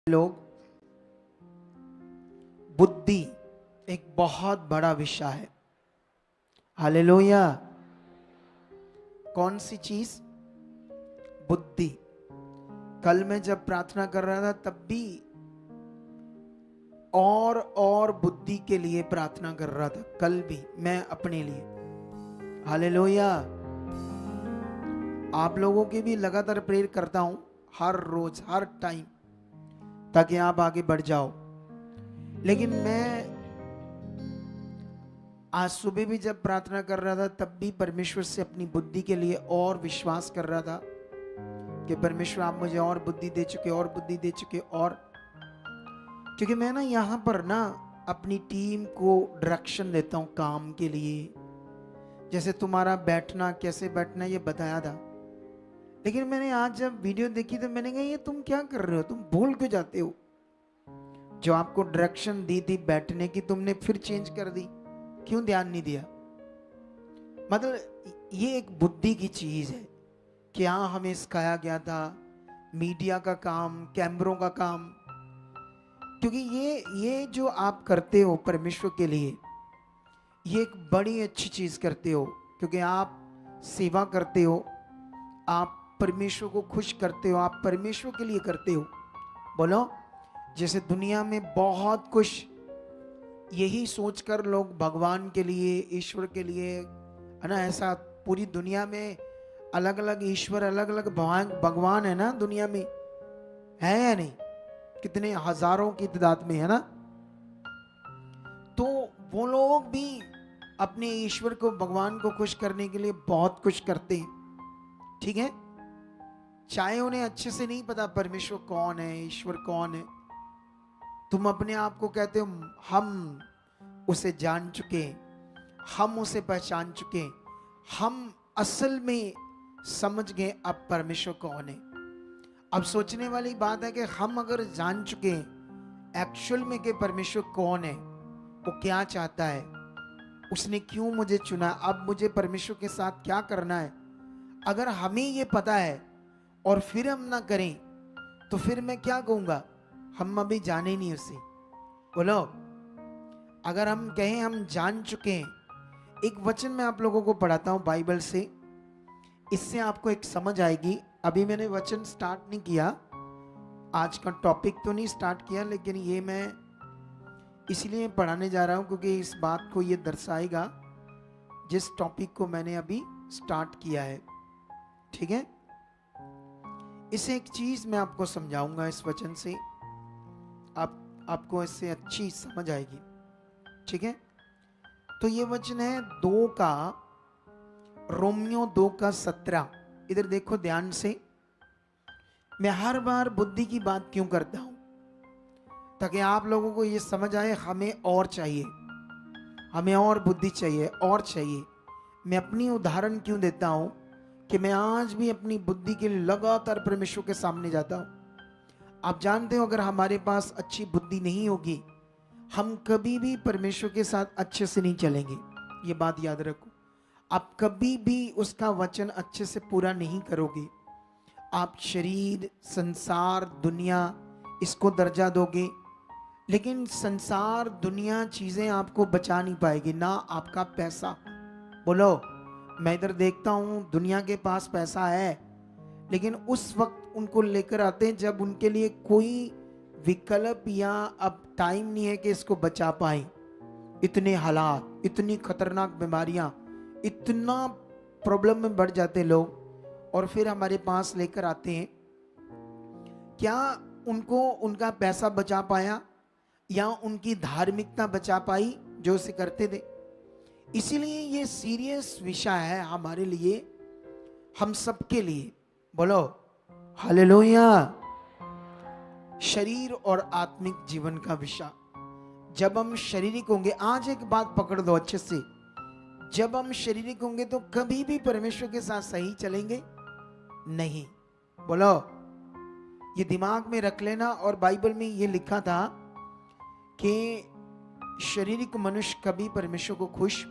लोग, बुद्धि एक बहुत बड़ा विषय है। हालेलुया। कौन सी चीज? बुद्धि। कल मैं जब प्रार्थना कर रहा था तब भी और बुद्धि के लिए प्रार्थना कर रहा था। कल भी मैं अपने लिए। हालेलुया। आप लोगों की भी लगातार प्रेयर करता हूं, हर रोज हर टाइम, ताकि आप आगे बढ़ जाओ। लेकिन मैं आज सुबह भी जब प्रार्थना कर रहा था तब भी परमेश्वर से अपनी बुद्धि के लिए और विश्वास कर रहा था कि परमेश्वर आप मुझे और बुद्धि दे चुके, और बुद्धि दे चुके। और क्योंकि मैं ना यहाँ पर ना अपनी टीम को डायरेक्शन देता हूँ काम के लिए। जैसे तुम्हारा बैठना, कैसे बैठना, ये बताया था। लेकिन मैंने आज जब वीडियो देखी तो मैंने कहा ये तुम क्या कर रहे हो, तुम भूल क्यों जाते हो? जो आपको डायरेक्शन दी थी बैठने की, तुमने फिर चेंज कर दी। क्यों ध्यान नहीं दिया? मतलब ये एक बुद्धि की चीज है। क्या हमें सिखाया गया था? मीडिया का काम, कैमरों का काम। क्योंकि ये जो आप करते हो परमेश्वर के लिए, ये एक बड़ी अच्छी चीज करते हो। क्योंकि आप सेवा करते हो, आप परमेश्वर को खुश करते हो, आप परमेश्वर के लिए करते हो। बोलो। जैसे दुनिया में बहुत कुछ यही सोचकर लोग भगवान के लिए, ईश्वर के लिए, है ना, ऐसा पूरी दुनिया में अलग अलग ईश्वर, अलग अलग भगवान है ना दुनिया में, है या नहीं? कितने हजारों की तादाद में, है ना? तो वो लोग भी अपने ईश्वर को, भगवान को खुश करने के लिए बहुत कुछ करते हैं। ठीक है? चाहे उन्हें अच्छे से नहीं पता परमेश्वर कौन है, ईश्वर कौन है। तुम अपने आप को कहते हो हम उसे जान चुके, हम उसे पहचान चुके, हम असल में समझ गए अब परमेश्वर कौन है। अब सोचने वाली बात है कि हम अगर जान चुके एक्चुअल में कि परमेश्वर कौन है, वो क्या चाहता है, उसने क्यों मुझे चुना, अब मुझे परमेश्वर के साथ क्या करना है, अगर हमें ये पता है और फिर हम ना करें तो फिर मैं क्या कहूंगा? हम अभी जाने नहीं उसे। बोलो। अगर हम कहें हम जान चुके हैं, एक वचन मैं आप लोगों को पढ़ाता हूं बाइबल से, इससे आपको एक समझ आएगी। अभी मैंने वचन स्टार्ट नहीं किया, आज का टॉपिक तो नहीं स्टार्ट किया, लेकिन ये मैं इसलिए पढ़ाने जा रहा हूं क्योंकि इस बात को ये दर्शाएगा जिस टॉपिक को मैंने अभी स्टार्ट किया है। ठीक है? इसे एक चीज मैं आपको समझाऊंगा इस वचन से, आपको इससे अच्छी समझ आएगी। ठीक है? तो ये वचन है रोमियो 2:17। इधर देखो ध्यान से। मैं हर बार बुद्धि की बात क्यों करता हूं? ताकि आप लोगों को ये समझ आए हमें और चाहिए, हमें और बुद्धि चाहिए, और चाहिए। मैं अपनी उदाहरण क्यों देता हूं कि मैं आज भी अपनी बुद्धि के लिए लगातार परमेश्वर के सामने जाता हूं। आप जानते हो अगर हमारे पास अच्छी बुद्धि नहीं होगी, हम कभी भी परमेश्वर के साथ अच्छे से नहीं चलेंगे। ये बात याद रखो। आप कभी भी उसका वचन अच्छे से पूरा नहीं करोगे। आप शरीर, संसार, दुनिया, इसको दर्जा दोगे, लेकिन संसार, दुनिया, चीजें आपको बचा नहीं पाएगी, ना आपका पैसा। बोलो। मैं इधर देखता हूं दुनिया के पास पैसा है, लेकिन उस वक्त उनको लेकर आते हैं जब उनके लिए कोई विकल्प या अब टाइम नहीं है कि इसको बचा पाए। इतने हालात, इतनी खतरनाक बीमारियां, इतना प्रॉब्लम में बढ़ जाते लोग, और फिर हमारे पास लेकर आते हैं। क्या उनको उनका पैसा बचा पाया या उनकी धार्मिकता बचा पाई जो उसे करते थे? इसीलिए ये सीरियस विषय है हमारे लिए, हम सबके लिए। बोलो हालेलुया। शरीर और आत्मिक जीवन का विषय। जब हम शारीरिक होंगे, आज एक बात पकड़ दो अच्छे से, जब हम शारीरिक होंगे तो कभी भी परमेश्वर के साथ सही चलेंगे नहीं। बोलो। ये दिमाग में रख लेना। और बाइबल में ये लिखा था कि शारीरिक मनुष्य कभी परमेश्वर को खुश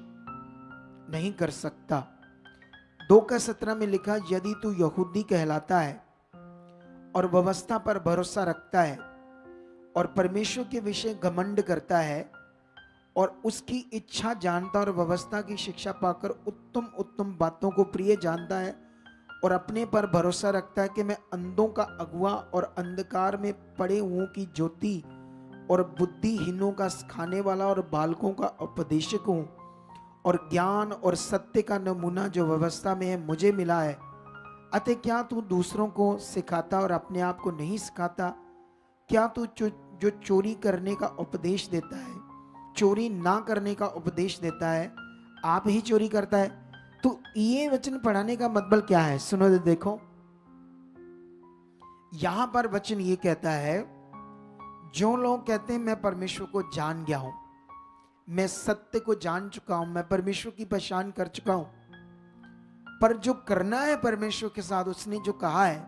नहीं कर सकता। 2:17 में लिखा, यदि तू यहूदी कहलाता है और व्यवस्था पर भरोसा रखता है और परमेश्वर के विषय घमंड करता है और उसकी इच्छा जानता और व्यवस्था की शिक्षा पाकर उत्तम उत्तम बातों को प्रिय जानता है और अपने पर भरोसा रखता है कि मैं अंधों का अगुआ और अंधकार में पड़े हुओं की ज्योति और बुद्धिहीनों का सिखाने वाला और बालकों का उपदेशक हूँ और ज्ञान और सत्य का नमूना जो व्यवस्था में है मुझे मिला है। अतः क्या तू दूसरों को सिखाता और अपने आप को नहीं सिखाता? क्या तू जो चोरी करने का उपदेश देता है, चोरी ना करने का उपदेश देता है, आप ही चोरी करता है? तो ये वचन पढ़ाने का मतलब क्या है? सुनो देखो, यहां पर वचन ये कहता है, जो लोग कहते हैं मैं परमेश्वर को जान गया हूं, मैं सत्य को जान चुका हूं, मैं परमेश्वर की पहचान कर चुका हूं, पर जो करना है परमेश्वर के साथ, उसने जो कहा है,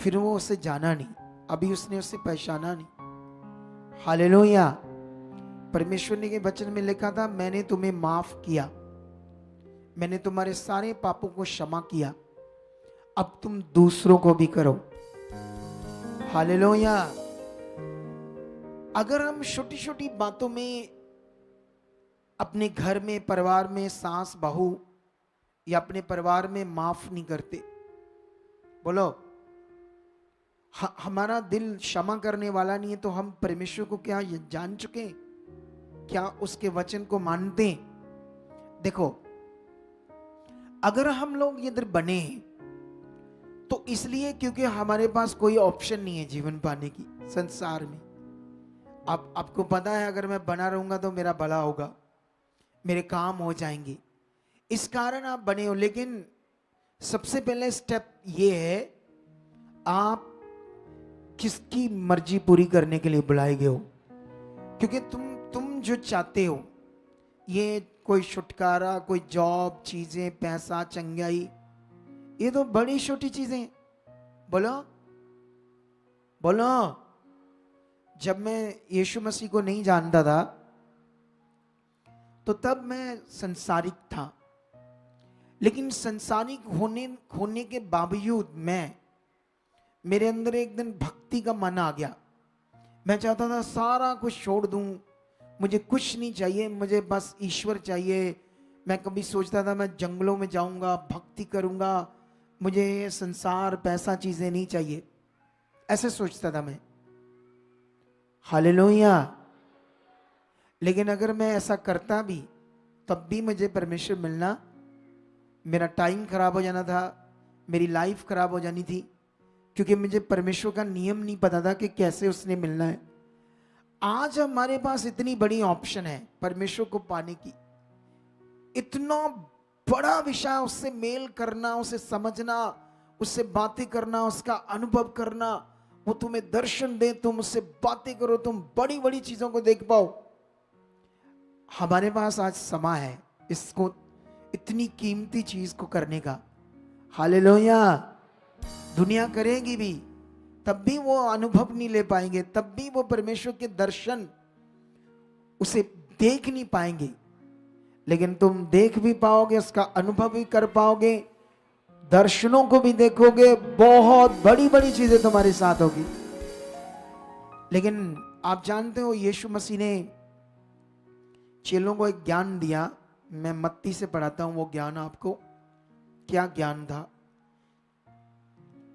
फिर वो उसे जाना नहीं, अभी उसने उसे पहचाना नहीं। हालेलुया। परमेश्वर ने के वचन में लिखा था, मैंने तुम्हें माफ किया, मैंने तुम्हारे सारे पापों को क्षमा किया, अब तुम दूसरों को भी करो। हालेलुया। अगर हम छोटी छोटी बातों में अपने घर में, परिवार में, सास बहू या अपने परिवार में माफ नहीं करते, बोलो हमारा दिल क्षमा करने वाला नहीं है, तो हम परमेश्वर को क्या जान चुके? क्या उसके वचन को मानते? देखो, अगर हम लोग इधर बने तो इसलिए क्योंकि हमारे पास कोई ऑप्शन नहीं है जीवन पाने की संसार में। अब आपको पता है, अगर मैं बना रहूंगा तो मेरा भला होगा, मेरे काम हो जाएंगे, इस कारण आप बने हो। लेकिन सबसे पहले स्टेप ये है, आप किसकी मर्जी पूरी करने के लिए बुलाए गए हो? क्योंकि तुम जो चाहते हो, ये कोई छुटकारा, कोई जॉब, चीजें, पैसा, चंगाई, ये तो बड़ी छोटी चीजें। बोलो बोलो। जब मैं यीशु मसीह को नहीं जानता था तो तब मैं संसारिक था, लेकिन संसारिक होने के बावजूद मेरे अंदर एक दिन भक्ति का मन आ गया। मैं चाहता था सारा कुछ छोड़ दूं, मुझे कुछ नहीं चाहिए, मुझे बस ईश्वर चाहिए। मैं कभी सोचता था मैं जंगलों में जाऊंगा, भक्ति करूंगा, मुझे संसार, पैसा, चीजें नहीं चाहिए, ऐसे सोचता था मैं। हालेलुया। लेकिन अगर मैं ऐसा करता भी, तब भी मुझे परमेश्वर मिलना, मेरा टाइम खराब हो जाना था, मेरी लाइफ खराब हो जानी थी, क्योंकि मुझे परमेश्वर का नियम नहीं पता था कि कैसे उसने मिलना है। आज हमारे पास इतनी बड़ी ऑप्शन है परमेश्वर को पाने की, इतना बड़ा विषय, उससे मेल करना, उसे समझना, उससे बातें करना, उसका अनुभव करना, वो तुम्हें दर्शन दे, तुम उससे बातें करो, तुम बड़ी बड़ी चीजों को देख पाओ। हमारे पास आज समय है इसको, इतनी कीमती चीज को करने का। हालेलुया। दुनिया करेगी भी, तब भी वो अनुभव नहीं ले पाएंगे, तब भी वो परमेश्वर के दर्शन उसे देख नहीं पाएंगे। लेकिन तुम देख भी पाओगे, उसका अनुभव भी कर पाओगे, दर्शनों को भी देखोगे, बहुत बड़ी बड़ी चीजें तुम्हारे साथ होगी। लेकिन आप जानते हो, यीशु मसीह ने चेलों को एक ज्ञान दिया, मैं मत्ती से पढ़ाता हूं वो ज्ञान आपको। क्या ज्ञान था?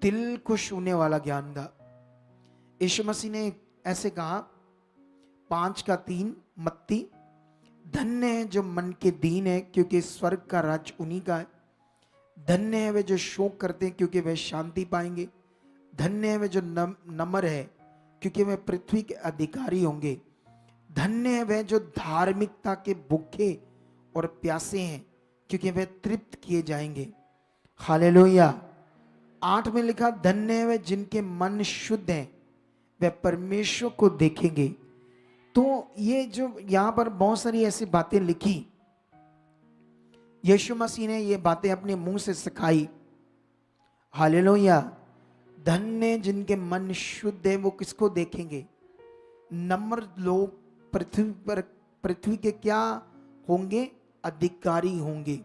दिल को छूने वाला ज्ञान था। यीशु मसीह ने ऐसे कहा, 5:3 मत्ती, धन्य है जो मन के दीन है, क्योंकि स्वर्ग का राज्य उन्हीं का है। धन्य है वे जो शोक करते हैं, क्योंकि वे शांति पाएंगे। धन्य है वे जो नम्र है, क्योंकि वे पृथ्वी के अधिकारी होंगे। धन्य है वे जो धार्मिकता के भूखे और प्यासे हैं, क्योंकि वे तृप्त किए जाएंगे। हालेलुया। 8 में लिखा, धन्य है वे जिनके मन शुद्ध हैं, वे परमेश्वर को देखेंगे। तो ये जो यहां पर बहुत सारी ऐसी बातें लिखी, यीशु मसीह ने ये बातें अपने मुंह से सिखाई। हालेलुया। धन्य जिनके मन शुद्ध है, वो किसको देखेंगे? नम्र लोग पृथ्वी के क्या होंगे? अधिकारी होंगे।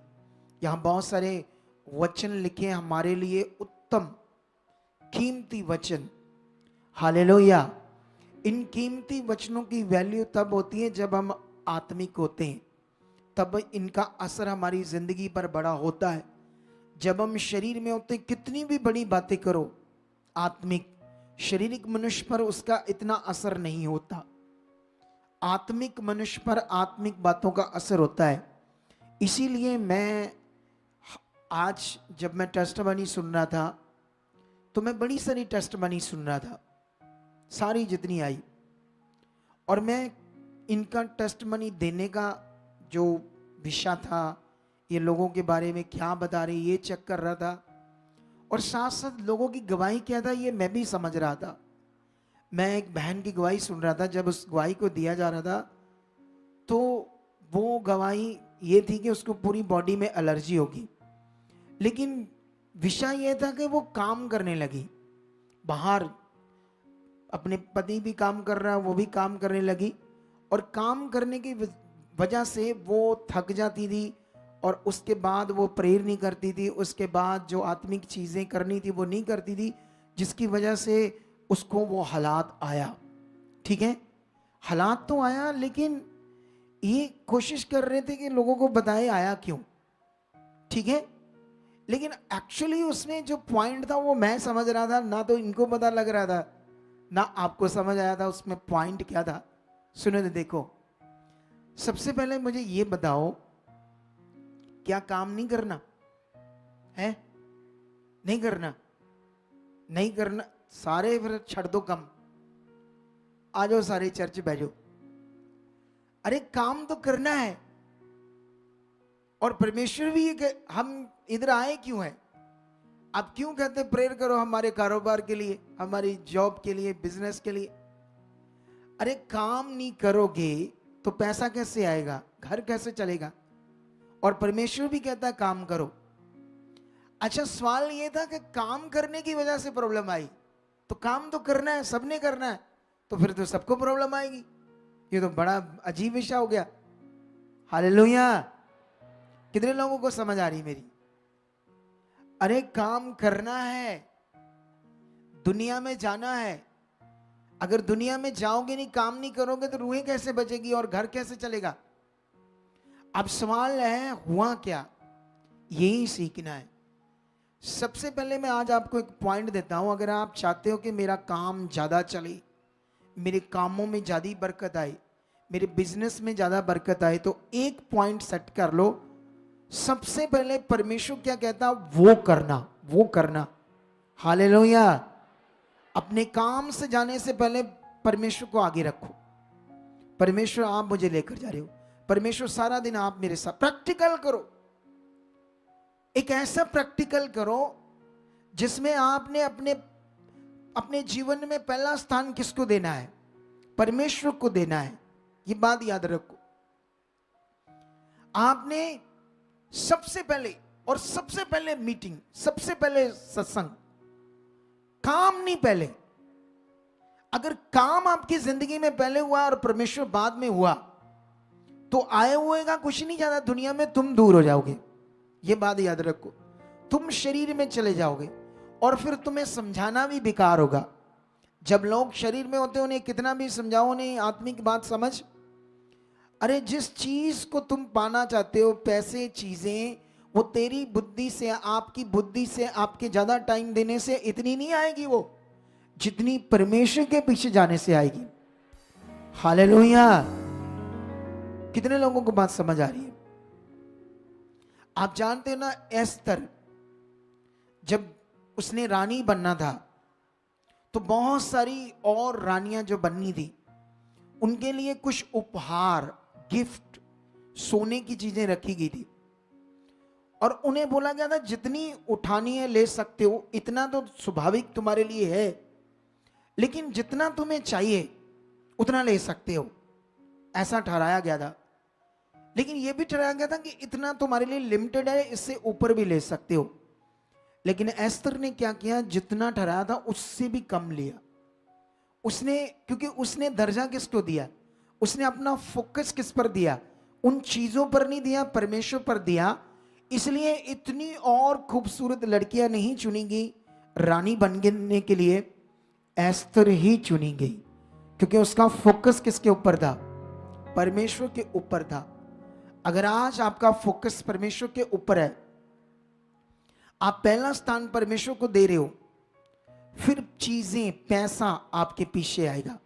यहां बहुत सारे वचन लिखे हैं हमारे लिए, उत्तम कीमती वचन। हालेलुया। इन कीमती वचनों की वैल्यू तब होती है जब हम आत्मिक होते हैं, तब इनका असर हमारी जिंदगी पर बड़ा होता है। जब हम शरीर में होते, कितनी भी बड़ी बातें करो, आत्मिक शारीरिक मनुष्य पर उसका इतना असर नहीं होता। आत्मिक मनुष्य पर आत्मिक बातों का असर होता है। इसीलिए मैं आज जब मैं टेस्टमनी सुन रहा था, तो मैं बड़ी सारी टेस्टमनी सुन रहा था, सारी जितनी आई, और मैं इनका टेस्टमनी देने का जो विषय था, ये लोगों के बारे में क्या बता रहे, ये चेक कर रहा था, और साथ साथ लोगों की गवाही क्या था ये मैं भी समझ रहा था। मैं एक बहन की गवाही सुन रहा था, जब उस गवाही को दिया जा रहा था तो वो गवाही ये थी कि उसको पूरी बॉडी में एलर्जी होगी, लेकिन विषय ये था कि वो काम करने लगी, बाहर अपने पति भी काम कर रहा है, वो भी काम करने लगी, और काम करने की वजह से वो थक जाती थी, और उसके बाद वो प्रेयर नहीं करती थी, उसके बाद जो आत्मिक चीज़ें करनी थी वो नहीं करती थी, जिसकी वजह से उसको वो हालात आया। ठीक है, हालात तो आया, लेकिन ये कोशिश कर रहे थे कि लोगों को बताए आया क्यों। ठीक है, लेकिन एक्चुअली उसमें जो पॉइंट था वो मैं समझ रहा था, ना तो इनको पता लग रहा था ना आपको समझ आया था उसमें पॉइंट क्या था। सुनो तो देखो, सबसे पहले मुझे ये बताओ, क्या काम नहीं करना है? नहीं करना, नहीं करना, सारे फिर छड़ दो कम, आ जाओ सारे चर्च बैठो। अरे काम तो करना है, और परमेश्वर भी हम इधर आए क्यों है? आप क्यों कहते प्रेयर करो हमारे कारोबार के लिए, हमारी जॉब के लिए, बिजनेस के लिए? अरे काम नहीं करोगे तो पैसा कैसे आएगा, घर कैसे चलेगा? और परमेश्वर भी कहता है काम करो। अच्छा, सवाल ये था कि काम करने की वजह से प्रॉब्लम आई, तो काम तो करना है, सबने करना है, तो फिर तो सबको प्रॉब्लम आएगी। ये तो बड़ा अजीब विषय हो गया। हालेलुया, कितने लोगों को समझ आ रही मेरी? अरे काम करना है, दुनिया में जाना है। अगर दुनिया में जाओगे नहीं, काम नहीं करोगे, तो रूहें कैसे बचेगी और घर कैसे चलेगा? अब सवाल है हुआ क्या, यही सीखना है। सबसे पहले मैं आज आपको एक पॉइंट देता हूं। अगर आप चाहते हो कि मेरा काम ज्यादा चले, मेरे कामों में ज्यादा बरकत आए, मेरे बिजनेस में ज्यादा बरकत आए, तो एक पॉइंट सेट कर लो। सबसे पहले परमेश्वर क्या कहता वो करना, वो करना। हालेलुया। अपने काम से जाने से पहले परमेश्वर को आगे रखो। परमेश्वर आप मुझे लेकर जा रहे हो, परमेश्वर सारा दिन आप मेरे साथ। प्रैक्टिकल करो, एक ऐसा प्रैक्टिकल करो जिसमें आपने अपने अपने जीवन में पहला स्थान किसको देना है? परमेश्वर को देना है। ये बात याद रखो। आपने सबसे पहले मीटिंग, सबसे पहले सत्संग, काम नहीं पहले। अगर काम आपकी जिंदगी में पहले हुआ और परमेश्वर बाद में हुआ, तो आए हुए का कुछ नहीं ज्यादा, दुनिया में तुम दूर हो जाओगे। ये बात याद रखो। तुम शरीर में चले जाओगे और फिर तुम्हें समझाना भी बेकार होगा। जब लोग शरीर में होते उन्हें कितना भी समझाओ, नहीं आत्मिक बात समझ। अरे जिस चीज को तुम पाना चाहते हो, पैसे, चीजें, वो तेरी बुद्धि से, आपकी बुद्धि से, आपके ज्यादा टाइम देने से इतनी नहीं आएगी वो, जितनी परमेश्वर के पीछे जाने से आएगी। हालेलुया। कितने लोगों को बात समझ आ रही है? आप जानते हो ना, एस्तर जब उसने रानी बनना था, तो बहुत सारी और रानियां जो बननी थी, उनके लिए कुछ उपहार, गिफ्ट, सोने की चीजें रखी गई थी, और उन्हें बोला गया था जितनी उठानी है ले सकते हो, इतना तो स्वाभाविक तुम्हारे लिए है, लेकिन जितना तुम्हें चाहिए उतना ले सकते हो, ऐसा ठहराया गया था। लेकिन यह भी ठहराया गया था कि इतना तुम्हारे लिए लिमिटेड है, इससे ऊपर भी ले सकते हो। लेकिन एस्तर ने क्या किया, जितना ठहराया था उससे भी कम लिया उसने, क्योंकि उसने दर्जा किसको दिया? उसने अपना फोकस किस पर दिया? उन चीजों पर नहीं दिया, परमेश्वर पर दिया। इसलिए इतनी और खूबसूरत लड़कियां नहीं चुनी गई रानी बनने के लिए, एस्तर ही चुनी गई। क्योंकि उसका फोकस किसके ऊपर था? परमेश्वर के ऊपर था। अगर आज आपका फोकस परमेश्वर के ऊपर है, आप पहला स्थान परमेश्वर को दे रहे हो, फिर चीजें, पैसा आपके पीछे आएगा।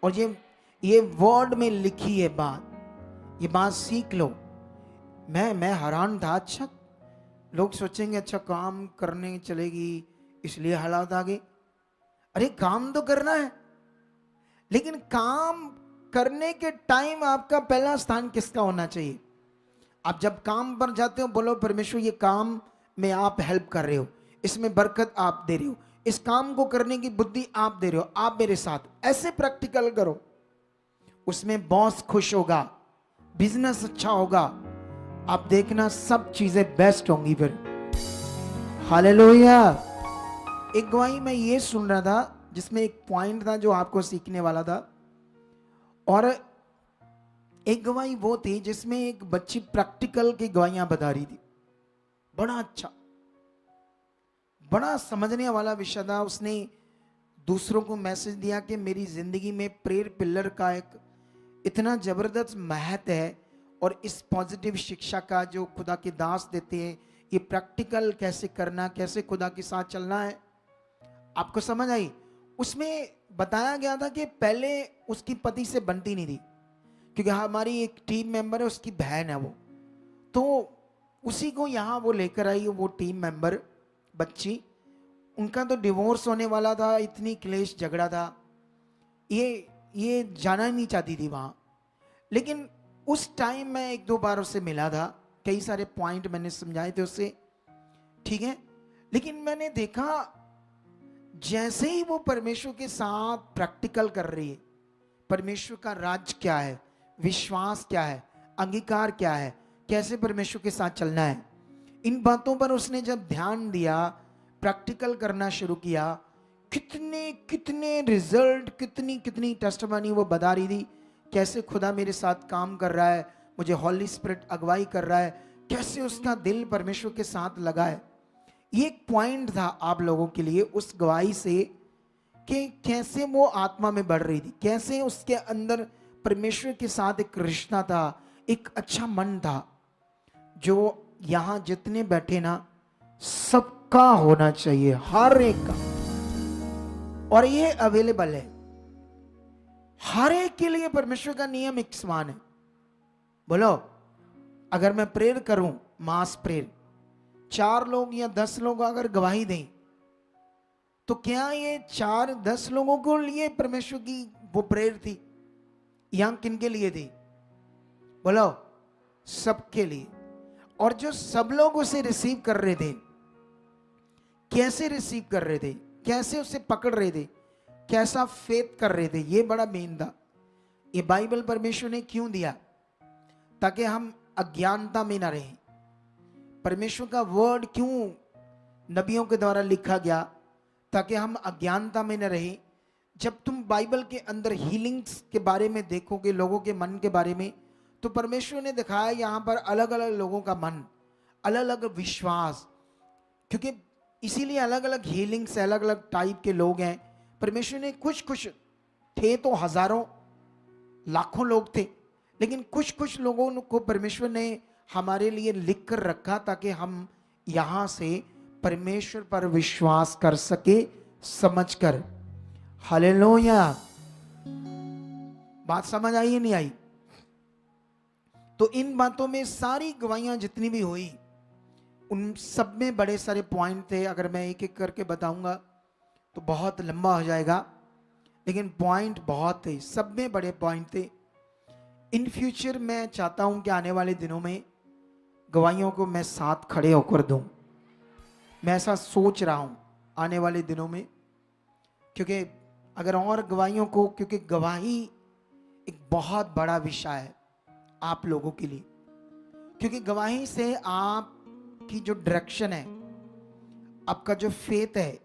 और ये वर्ड में लिखी है बात, ये बात सीख लो। मैं हैरान था। अच्छा, लोग सोचेंगे अच्छा काम करने चलेगी इसलिए हालात आ गए। अरे काम तो करना है, लेकिन काम करने के टाइम आपका पहला स्थान किसका होना चाहिए? आप जब काम पर जाते हो, बोलो परमेश्वर ये काम में आप हेल्प कर रहे हो, इसमें बरकत आप दे रहे हो, इस काम को करने की बुद्धि आप दे रहे हो, आप मेरे साथ, ऐसे प्रैक्टिकल करो। उसमें बॉस खुश होगा, बिजनेस अच्छा होगा, आप देखना सब चीजें बेस्ट होंगी फिर। हालेलुया। एक गवाही मैं ये सुन रहा था जिसमें एक पॉइंट था जो आपको सीखने वाला था, और एक गवाही वो थी जिसमें एक बच्ची प्रैक्टिकल की गवाहियां बता रही थी। बड़ा अच्छा, बड़ा समझने वाला विषय था। उसने दूसरों को मैसेज दिया कि मेरी जिंदगी में प्रेयर पिलर का एक इतना जबरदस्त महत्व है, और इस पॉजिटिव शिक्षा का जो खुदा के दास देते हैं, ये प्रैक्टिकल कैसे करना, कैसे खुदा के साथ चलना है, आपको समझ आई? उसमें बताया गया था कि पहले उसकी पति से बनती नहीं थी, क्योंकि हमारी एक टीम मेंबर है, उसकी बहन है वो, तो उसी को यहाँ वो लेकर आई। वो टीम मेंबर बच्ची, उनका तो डिवोर्स होने वाला था, इतनी क्लेश झगड़ा था, ये जाना नहीं चाहती थी वहाँ। लेकिन उस टाइम मैं एक दो बार उससे मिला था, कई सारे पॉइंट मैंने समझाए थे उससे, ठीक है। लेकिन मैंने देखा जैसे ही वो परमेश्वर के साथ प्रैक्टिकल कर रही है, परमेश्वर का राज क्या है, विश्वास क्या है, अंगीकार क्या है, कैसे परमेश्वर के साथ चलना है, इन बातों पर उसने जब ध्यान दिया, प्रैक्टिकल करना शुरू किया, कितने कितने रिजल्ट, कितनी कितनी टेस्टिमनी वो बता रही थी। कैसे खुदा मेरे साथ काम कर रहा है, मुझे हॉली स्पिरिट अगुवाई कर रहा है, कैसे उसका दिल परमेश्वर के साथ लगा है। ये एक पॉइंट था आप लोगों के लिए उस गवाही से, कि कैसे वो आत्मा में बढ़ रही थी, कैसे उसके अंदर परमेश्वर के साथ एक रिश्ता था, एक अच्छा मन था, जो यहां जितने बैठे ना सबका होना चाहिए, हर एक का। और ये अवेलेबल है हर एक के लिए। परमेश्वर का नियम एक समान है। बोलो, अगर मैं प्रेयर करूं, मास प्रेयर, 4 लोग या 10 लोग अगर गवाही दें, तो क्या ये 4-10 लोगों को लिए परमेश्वर की वो प्रेयर थी, या किन के लिए थी? बोलो, सबके लिए। और जो सब लोग उसे रिसीव कर रहे थे, कैसे रिसीव कर रहे थे, कैसे उसे पकड़ रहे थे, कैसा फेथ कर रहे थे, ये बड़ा मेन था। ये बाइबल परमेश्वर ने क्यों दिया? ताकि हम अज्ञानता में ना रहें। परमेश्वर का वर्ड क्यों नबियों के द्वारा लिखा गया? ताकि हम अज्ञानता में न रहें। जब तुम बाइबल के अंदर हीलिंग्स के बारे में देखोगे, लोगों के मन के बारे में, तो परमेश्वर ने दिखाया यहाँ पर अलग अलग लोगों का मन, अलग अलग विश्वास, क्योंकि इसीलिए अलग अलग हीलिंग्स, अलग अलग टाइप के लोग हैं। परमेश्वर ने कुछ थे तो हजारों लाखों लोग थे, लेकिन कुछ लोगों को परमेश्वर ने हमारे लिए लिख कर रखा, ताकि हम यहां से परमेश्वर पर विश्वास कर सके, समझकर। हालेलुया। बात समझ आई नहीं आई? तो इन बातों में सारी गवाहियां जितनी भी हुई, उन सब में बड़े सारे पॉइंट थे। अगर मैं एक एक करके बताऊंगा तो बहुत लंबा हो जाएगा, लेकिन पॉइंट बहुत थे, सब में बड़े पॉइंट थे। इन फ्यूचर मैं चाहता हूं कि आने वाले दिनों में गवाहियों को मैं साथ खड़े होकर दूं। मैं ऐसा सोच रहा हूं आने वाले दिनों में, क्योंकि अगर और गवाहियों को, क्योंकि गवाही एक बहुत बड़ा विषय है आप लोगों के लिए, क्योंकि गवाही से आपकी जो डायरेक्शन है, आपका जो फेथ है,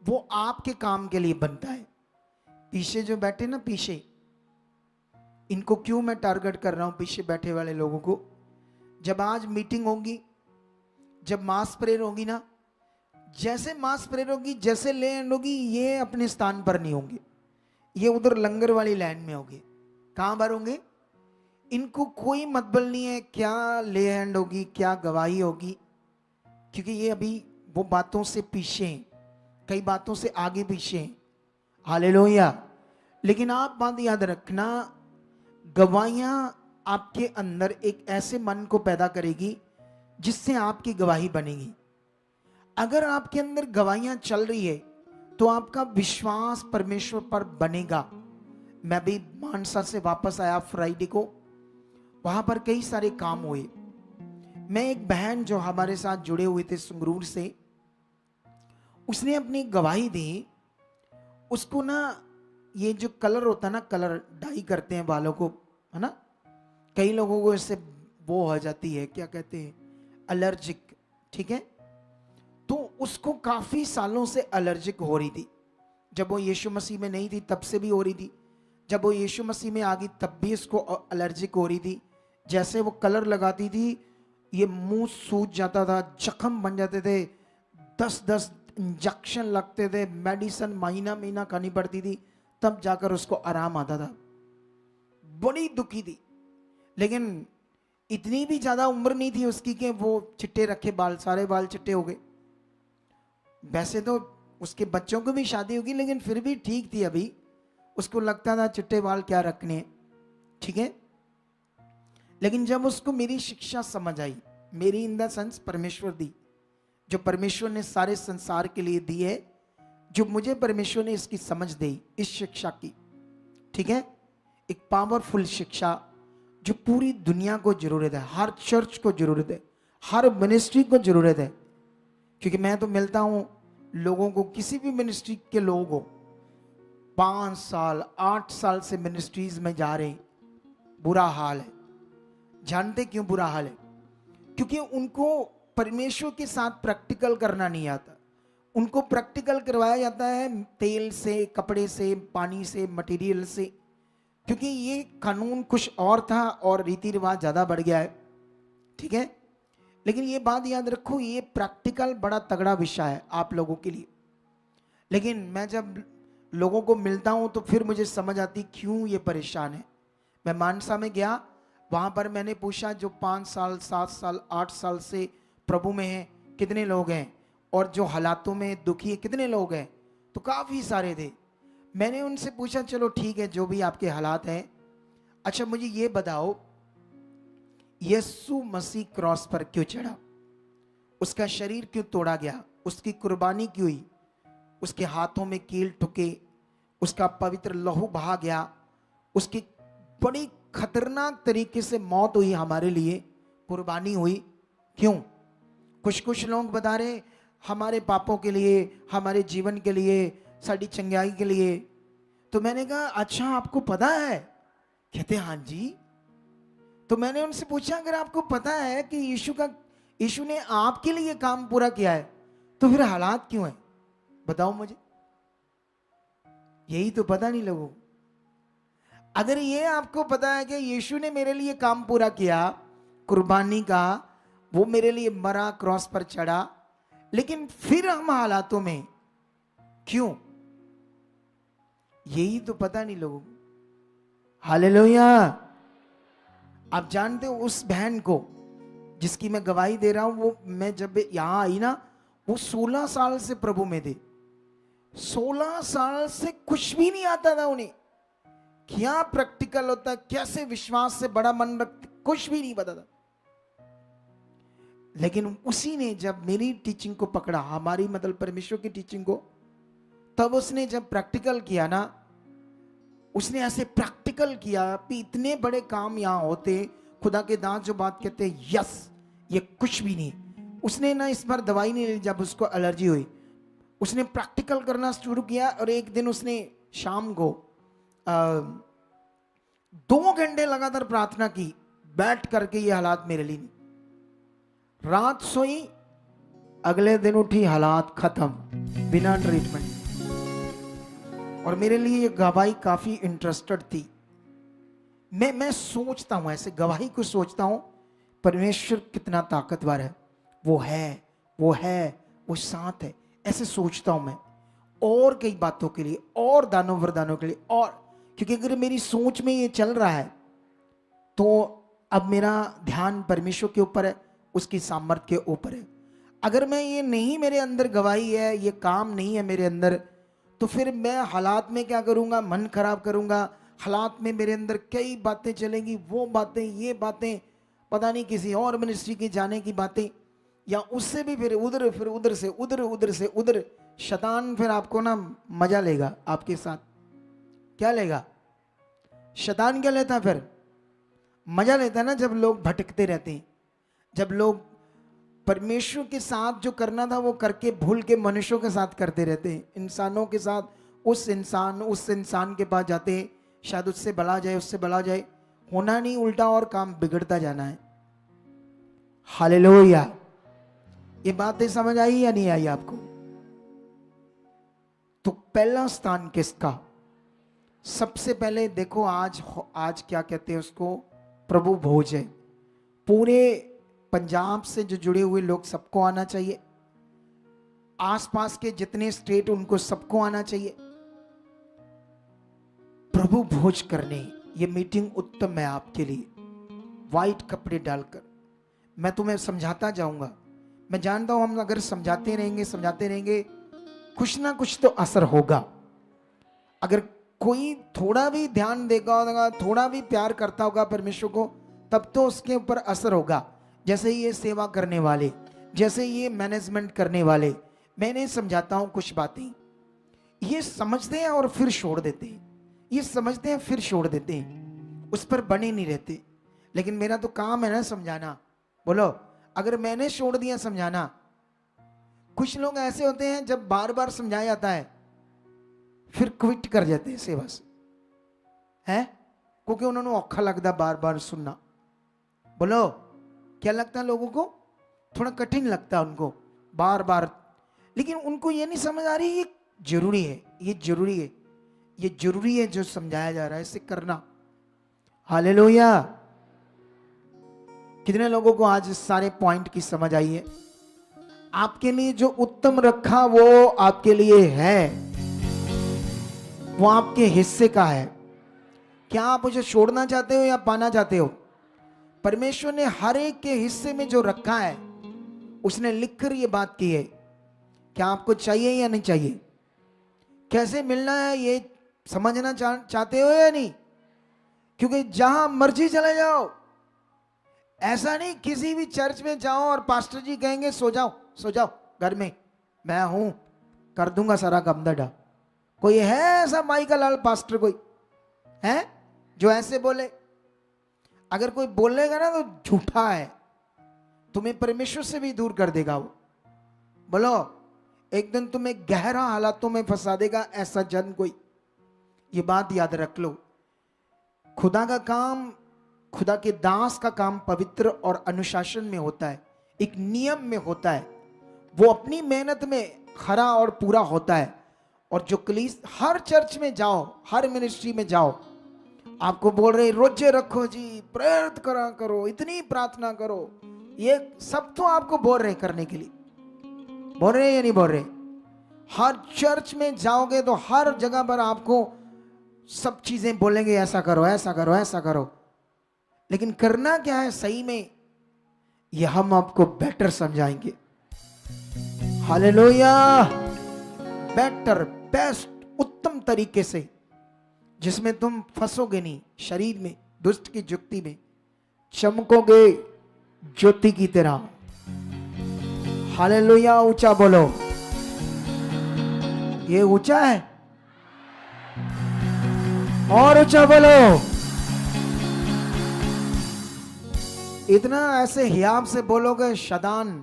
वो आपके काम के लिए बनता है। पीछे जो बैठे ना, पीछे, इनको क्यों मैं टारगेट कर रहा हूं, पीछे बैठे वाले लोगों को? जब आज मीटिंग होगी, जब मास प्रेयर होगी ना, जैसे मास प्रेयर होगी, जैसे लैंड होगी, ये अपने स्थान पर नहीं होंगे, ये उधर लंगर वाली लाइन में होंगे। कहां पर होंगे? इनको कोई मतलब नहीं है क्या ले हैंड होगी, क्या गवाही होगी, क्योंकि ये अभी वो बातों से पीछे हैं, कई बातों से आगे पीछे हैं। हालेलुया। लेकिन आप बात याद रखना, गवाहियां आपके अंदर एक ऐसे मन को पैदा करेगी जिससे आपकी गवाही बनेगी। अगर आपके अंदर गवाहियां चल रही है तो आपका विश्वास परमेश्वर पर बनेगा। मैं भी मानसा से वापस आया फ्राइडे को, वहां पर कई सारे काम हुए। मैं एक बहन जो हमारे साथ जुड़े हुए थे संगरूर से, उसने अपनी गवाही दी। उसको ना ये जो कलर होता है ना, कलर डाई करते हैं बालों को, है ना, कई लोगों को इससे वो हो जाती है, क्या कहते हैं, एलर्जिक, ठीक है। तो उसको काफी सालों से एलर्जिक हो रही थी। जब वो यीशु मसीह में नहीं थी तब से भी हो रही थी, जब वो यीशु मसीह में आ गई तब भी इसको एलर्जिक हो रही थी। जैसे वो कलर लगाती थी ये मुंह सूज जाता था, जख्म बन जाते थे, 10-10 इंजेक्शन लगते थे, मेडिसिन महीना महीना खानी पड़ती थी, तब जाकर उसको आराम आता था। बड़ी दुखी थी। लेकिन इतनी भी ज्यादा उम्र नहीं थी उसकी कि वो चिट्टे रखे बाल, सारे बाल चिट्टे हो गए। वैसे तो उसके बच्चों को भी शादी होगी, लेकिन फिर भी ठीक थी अभी, उसको लगता था चिट्टे बाल क्या रखने, ठीक है। लेकिन जब उसको मेरी शिक्षा समझ आई, मेरी इन द सेंस परमेश्वर दी, जो परमेश्वर ने सारे संसार के लिए दी है, जो मुझे परमेश्वर ने इसकी समझ दी, इस शिक्षा की, ठीक है, एक पावरफुल शिक्षा जो पूरी दुनिया को जरूरत है, हर चर्च को जरूरत है, हर मिनिस्ट्री को जरूरत है। क्योंकि मैं तो मिलता हूं लोगों को, किसी भी मिनिस्ट्री के लोगों को 5 साल 8 साल से मिनिस्ट्रीज में जा रहे, बुरा हाल है। जानते क्यों बुरा हाल है? क्योंकि उनको परमेश्वर के साथ प्रैक्टिकल करना नहीं आता। उनको प्रैक्टिकल करवाया जाता है तेल से, कपड़े से, पानी से, मटेरियल से, क्योंकि ये कानून कुछ और था और रीति रिवाज ज्यादा बढ़ गया है, ठीक है। लेकिन ये बात याद रखो, ये प्रैक्टिकल बड़ा तगड़ा विषय है आप लोगों के लिए। लेकिन मैं जब लोगों को मिलता हूं तो फिर मुझे समझ आती क्यों ये परेशान है। मैं मानसा में गया, वहां पर मैंने पूछा जो 5 साल 7 साल 8 साल से प्रभु में हैं कितने लोग हैं, और जो हालातों में दुखी है कितने लोग हैं, तो काफी सारे थे। मैंने उनसे पूछा चलो ठीक है जो भी आपके हालात हैं, अच्छा मुझे ये बताओ यीशु मसीह क्रॉस पर क्यों चढ़ा, उसका शरीर क्यों तोड़ा गया, उसकी कुर्बानी क्यों हुई, उसके हाथों में कील ठुके, उसका पवित्र लहू बहा गया, उसकी बड़ी खतरनाक तरीके से मौत हुई हमारे लिए, कुर्बानी हुई, क्यों? कुछ लोग बता रहे हमारे पापों के लिए, हमारे जीवन के लिए, साड़ी चंगाई के लिए। तो मैंने कहा अच्छा आपको पता है? कहते हाँ जी। तो मैंने उनसे पूछा अगर आपको पता है कि यीशु ने आपके लिए काम पूरा किया है, तो फिर हालात क्यों है, बताओ मुझे। यही तो पता नहीं लोगों को। अगर ये आपको पता है कि यीशु ने मेरे लिए काम पूरा किया, कुर्बानी का, वो मेरे लिए मरा, क्रॉस पर चढ़ा, लेकिन फिर हम हालातों में क्यों, यही तो पता नहीं लोगों को। हालेलुया। आप जानते हो उस बहन को जिसकी मैं गवाही दे रहा हूं, वो मैं जब यहां आई ना, वो 16 साल से प्रभु में थे। 16 साल से कुछ भी नहीं आता था उन्हें, क्या प्रैक्टिकल होता है, कैसे विश्वास से बड़ा मन रखते, कुछ भी नहीं पता था। लेकिन उसी ने जब मेरी टीचिंग को पकड़ा, हमारी मतलब परमेश्वर की टीचिंग को, तब उसने जब प्रैक्टिकल किया ना, उसने ऐसे प्रैक्टिकल किया कि इतने बड़े काम यहां होते, खुदा के दांत जो बात कहते हैं यस, ये कुछ भी नहीं। उसने ना इस बार दवाई नहीं ली जब उसको एलर्जी हुई, उसने प्रैक्टिकल करना शुरू किया। और एक दिन उसने शाम को 2 घंटे लगातार प्रार्थना की, बैठ करके ये हालात मेरे लिए नहीं। रात सोई, अगले दिन उठी, हालात खत्म, बिना ट्रीटमेंट। और मेरे लिए ये गवाही काफी इंटरेस्टेड थी। मैं सोचता हूं ऐसे गवाही को सोचता हूं, परमेश्वर कितना ताकतवर है, वो है, वो है, वो साथ है, ऐसे सोचता हूं मैं। और कई बातों के लिए, और दानों वरदानों के लिए, और क्योंकि अगर मेरी सोच में ये चल रहा है तो अब मेरा ध्यान परमेश्वर के ऊपर है, उसकी सामर्थ्य के ऊपर है। अगर मैं ये नहीं, मेरे अंदर गवाही है, ये काम नहीं है मेरे अंदर, तो फिर मैं हालात में क्या करूंगा, मन खराब करूंगा। हालात में मेरे अंदर कई बातें चलेंगी, वो बातें, ये बातें, पता नहीं किसी और मिनिस्ट्री के जाने की बातें, या उससे भी फिर उधर से उधर, उधर से उधर। शैतान फिर आपको ना मजा लेगा आपके साथ। क्या लेगा शैतान? क्या लेता है फिर? मजा लेता है ना जब लोग भटकते रहते हैं, जब लोग परमेश्वर के साथ जो करना था वो करके भूल के मनुष्यों के साथ करते रहते हैं, इंसानों के साथ। उस इंसान के पास जाते हैं, शायद उससे भला जाए, उससे भला जाए, होना नहीं, उल्टा और काम बिगड़ता जाना है। हालेलुया। ये बातें समझ आई या नहीं आई आपको? तो पहला स्थान किसका? सबसे पहले देखो, आज क्या कहते हैं उसको, प्रभु भोज है। पूरे पंजाब से जो जुड़े हुए लोग, सबको आना चाहिए। आसपास के जितने स्टेट, उनको सबको आना चाहिए प्रभु भोज करने। ये मीटिंग उत्तम है आपके लिए। वाइट कपड़े डालकर मैं तुम्हें समझाता जाऊंगा। मैं जानता हूं हम अगर समझाते रहेंगे कुछ ना कुछ तो असर होगा। अगर कोई थोड़ा भी ध्यान देगा, थोड़ा भी प्यार करता होगा परमेश्वर को, तब तो उसके ऊपर असर होगा। जैसे ये सेवा करने वाले, जैसे ये मैनेजमेंट करने वाले, मैं इन्हें समझाता हूं कुछ बातें, ये समझते हैं और फिर छोड़ देते हैं, ये समझते हैं फिर छोड़ देते हैं, उस पर बने नहीं रहते। लेकिन मेरा तो काम है ना समझाना। बोलो, अगर मैंने छोड़ दिया समझाना। कुछ लोग ऐसे होते हैं जब बार बार समझाया जाता है फिर क्विट कर जाते हैं सेवा से, है क्योंकि उन्होंने औखा लगता बार बार सुनना। बोलो, क्या लगता है लोगों को? थोड़ा कठिन लगता है उनको बार बार। लेकिन उनको ये नहीं समझ आ रही ये जरूरी है, ये जरूरी है, ये जरूरी है जो समझाया जा रहा है, इसे करना। हालेलुया। कितने लोगों को आज इस सारे पॉइंट की समझ आई है? आपके लिए जो उत्तम रखा वो आपके लिए है, वो आपके हिस्से का है। क्या आप उसे छोड़ना चाहते हो या पाना चाहते हो? परमेश्वर ने हर एक के हिस्से में जो रखा है उसने लिखकर ये बात की है। क्या आपको चाहिए या नहीं चाहिए? कैसे मिलना है ये समझना चाहते हो या नहीं? क्योंकि जहां मर्जी चले जाओ, ऐसा नहीं किसी भी चर्च में जाओ और पास्टर जी कहेंगे सो जाओ घर में, मैं हूं, कर दूंगा सारा काम धड़ा। कोई है ऐसा माई का लाल पास्टर कोई है जो ऐसे बोले? अगर कोई बोलेगा ना तो झूठा है, तुम्हें परमेश्वर से भी दूर कर देगा वो। बोलो, एक दिन तुम्हें गहरा हालातों में फंसा देगा ऐसा जन कोई। ये बात याद रख लो। खुदा का काम, खुदा के दास का काम पवित्र और अनुशासन में होता है, एक नियम में होता है। वो अपनी मेहनत में खरा और पूरा होता है। और जो हर चर्च में जाओ, हर मिनिस्ट्री में जाओ, आपको बोल रहे रोजे रखो जी, प्रेरित करा करो, इतनी प्रार्थना करो, ये सब तो आपको बोल रहे करने के लिए। बोल रहे या नहीं बोल रहे? हर चर्च में जाओगे तो हर जगह पर आपको सब चीजें बोलेंगे, ऐसा करो, ऐसा करो, ऐसा करो। लेकिन करना क्या है सही में, ये हम आपको बेटर समझाएंगे। हालेलुया। बेटर, बेस्ट, उत्तम तरीके से, जिसमें तुम फंसोगे नहीं शरीर में, दुष्ट की जुक्ति में, चमकोगे ज्योति की तरह। हालेलुया। ऊंचा बोलो। ये ऊंचा है, और ऊंचा बोलो। इतना ऐसे हियाब से बोलोगे शैतान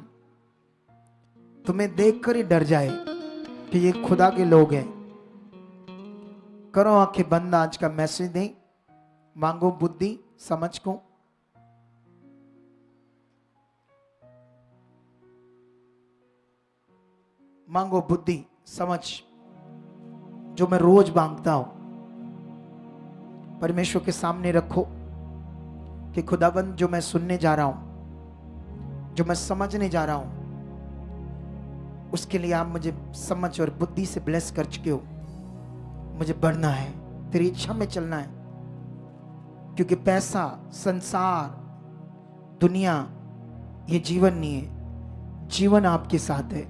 तुम्हें देखकर ही डर जाए कि ये खुदा के लोग हैं। करो आंखें बंद, आज का मैसेज दें, मांगो बुद्धि समझ को। मांगो बुद्धि समझ, जो मैं रोज मांगता हूं। परमेश्वर के सामने रखो कि खुदाबंद, जो मैं सुनने जा रहा हूं, जो मैं समझने जा रहा हूं, उसके लिए आप मुझे समझ और बुद्धि से ब्लेस कर चुके हो। मुझे बढ़ना है, तेरी इच्छा में चलना है, क्योंकि पैसा, संसार, दुनिया ये जीवन नहीं है, जीवन आपके साथ है।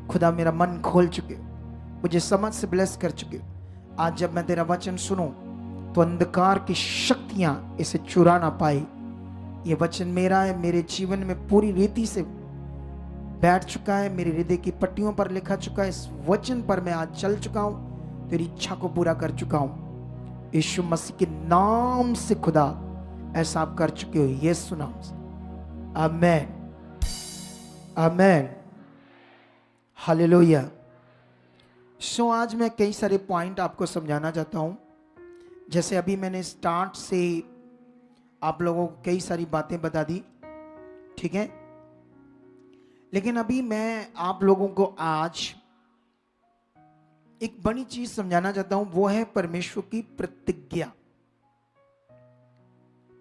खुदा मेरा मन खोल चुके हो, मुझे समझ से ब्लेस कर चुके हो। आज जब मैं तेरा वचन सुनूं तो अंधकार की शक्तियां इसे चुरा ना पाई। ये वचन मेरा है, मेरे जीवन में पूरी रीति से बैठ चुका है, मेरे हृदय की पट्टियों पर लिखा चुका है। इस वचन पर मैं आज चल चुका हूं, तेरी इच्छा को पूरा कर चुका हूं। यीशु मसीह के नाम से खुदा ऐसा आप कर चुके हो, यीशु नाम से। आमेन, आमेन, हालेलुया। सो आज मैं कई सारे पॉइंट आपको समझाना चाहता हूं। जैसे अभी मैंने स्टार्ट से आप लोगों को कई सारी बातें बता दी, ठीक है, लेकिन अभी मैं आप लोगों को आज एक बड़ी चीज समझाना चाहता हूं, वो है परमेश्वर की प्रतिज्ञा।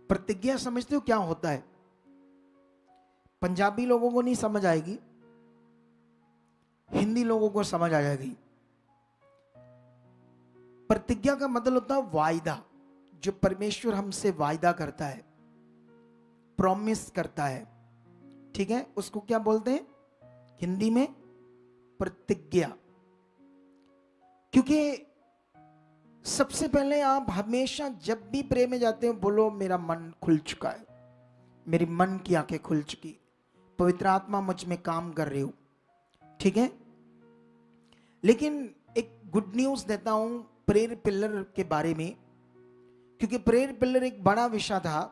प्रतिज्ञा समझते हो क्या होता है? पंजाबी लोगों को नहीं समझ आएगी, हिंदी लोगों को समझ आ जाएगी। प्रतिज्ञा का मतलब होता है वायदा, जो परमेश्वर हमसे वायदा करता है, प्रॉमिस करता है, ठीक है, उसको क्या बोलते हैं हिंदी में? प्रतिज्ञा। क्योंकि सबसे पहले आप हमेशा जब भी प्रे में जाते हो बोलो मेरा मन खुल चुका है, मेरी मन की आंखें खुल चुकी, पवित्र आत्मा मुझ में काम कर रही हो, ठीक है। लेकिन एक गुड न्यूज देता हूं प्रेयर पिलर के बारे में, क्योंकि प्रेयर पिलर एक बड़ा विषय था।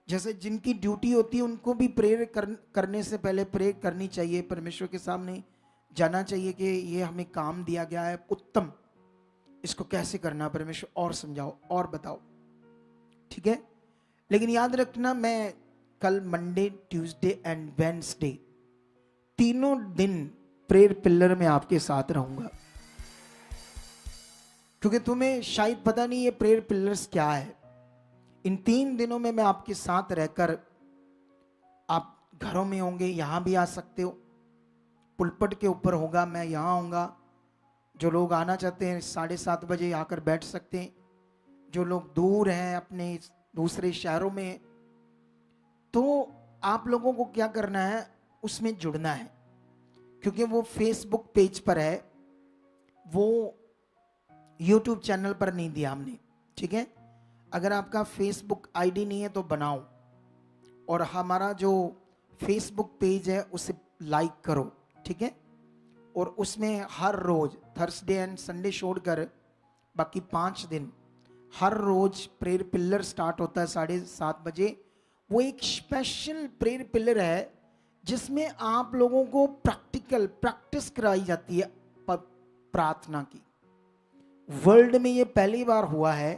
जैसे जिनकी ड्यूटी होती है उनको भी प्रेयर करने से पहले प्रेयर करनी चाहिए, परमेश्वर के सामने जाना चाहिए कि ये हमें काम दिया गया है उत्तम, इसको कैसे करना परमेश्वर, और समझाओ और बताओ, ठीक है। लेकिन याद रखना, मैं कल मंडे, ट्यूसडे एंड वेडनेसडे तीनों दिन प्रेयर पिलर में आपके साथ रहूंगा, क्योंकि तुम्हें शायद पता नहीं ये प्रेयर पिलर्स क्या है। इन 3 दिनों में मैं आपके साथ रहकर, आप घरों में होंगे, यहां भी आ सकते हो, पुलपट के ऊपर होगा, मैं यहां आऊंगा। जो लोग आना चाहते हैं 7:30 बजे आकर बैठ सकते हैं। जो लोग दूर हैं, अपने दूसरे शहरों में, तो आप लोगों को क्या करना है, उसमें जुड़ना है, क्योंकि वो फेसबुक पेज पर है, वो यूट्यूब चैनल पर नहीं दिया हमने, ठीक है। अगर आपका फेसबुक आईडी नहीं है तो बनाओ, और हमारा जो फेसबुक पेज है उसे लाइक करो, ठीक है। और उसमें हर रोज थर्सडे एंड संडे छोड़कर बाकी 5 दिन हर रोज प्रेयर पिलर स्टार्ट होता है 7:30 बजे। वो एक स्पेशल प्रेयर पिलर है जिसमें आप लोगों को प्रैक्टिस कराई जाती है प्रार्थना की। वर्ल्ड में ये पहली बार हुआ है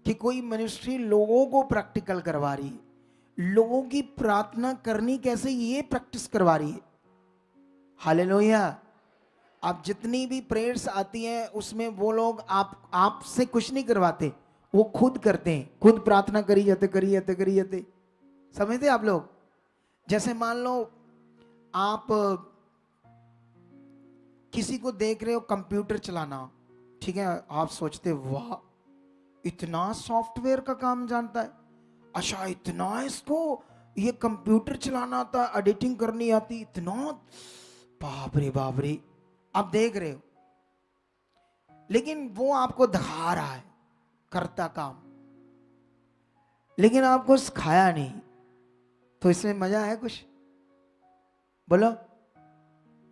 कि कोई मिनिस्ट्री लोगों को प्रैक्टिकल करवा रही है, लोगों की प्रार्थना करनी कैसे ये प्रैक्टिस करवा रही है। हालेलुया। आप जितनी भी प्रेयर्स आती हैं उसमें वो लोग आपसे कुछ नहीं करवाते, वो खुद करते हैं, खुद प्रार्थना करी जाते। समझते आप लोग? जैसे मान लो आप किसी को देख रहे हो कंप्यूटर चलाना, ठीक है, आप सोचते वाह इतना सॉफ्टवेयर का काम जानता है, अच्छा इतना इसको ये कंप्यूटर चलाना आता, एडिटिंग करनी आती, इतना बाप रे आप देख रहे हो। लेकिन वो आपको दिखा रहा है करता काम, लेकिन आपको सिखाया नहीं, तो इसमें मजा है कुछ? बोलो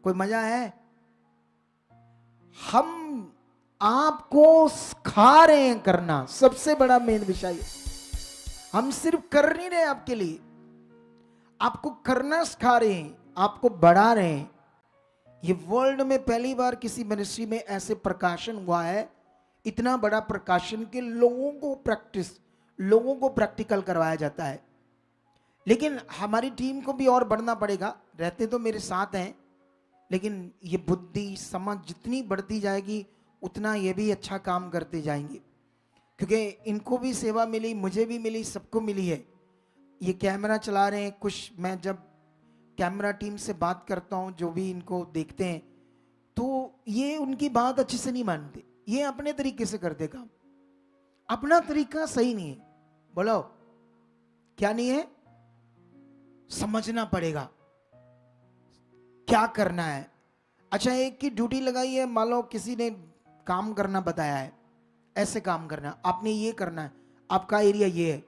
कोई मजा है? हम आपको सिखा रहे हैं करना, सबसे बड़ा मेन विषय। हम सिर्फ कर नहीं रहे आपके लिए, आपको करना सिखा रहे हैं, आपको बढ़ा रहे हैं। ये वर्ल्ड में पहली बार किसी मिनिस्ट्री में ऐसे प्रकाशन हुआ है, इतना बड़ा प्रकाशन के लोगों को प्रैक्टिकल करवाया जाता है। लेकिन हमारी टीम को भी और बढ़ना पड़ेगा, रहते तो मेरे साथ हैं, लेकिन ये बुद्धि समझ जितनी बढ़ती जाएगी उतना ये भी अच्छा काम करते जाएंगे, क्योंकि इनको भी सेवा मिली, मुझे भी मिली, सबको मिली है। ये कैमरा चला रहे हैं, कुछ मैं जब कैमरा टीम से बात करता हूँ, जो भी इनको देखते हैं, तो ये उनकी बात अच्छे से नहीं मानते। ये अपने तरीके से करते काम, अपना तरीका सही नहीं है। बोलो क्या नहीं है? समझना पड़ेगा क्या करना है। अच्छा, एक की ड्यूटी लगाई है, मान लो किसी ने काम करना बताया है, ऐसे काम करना, आपने ये करना है, आपका एरिया ये है,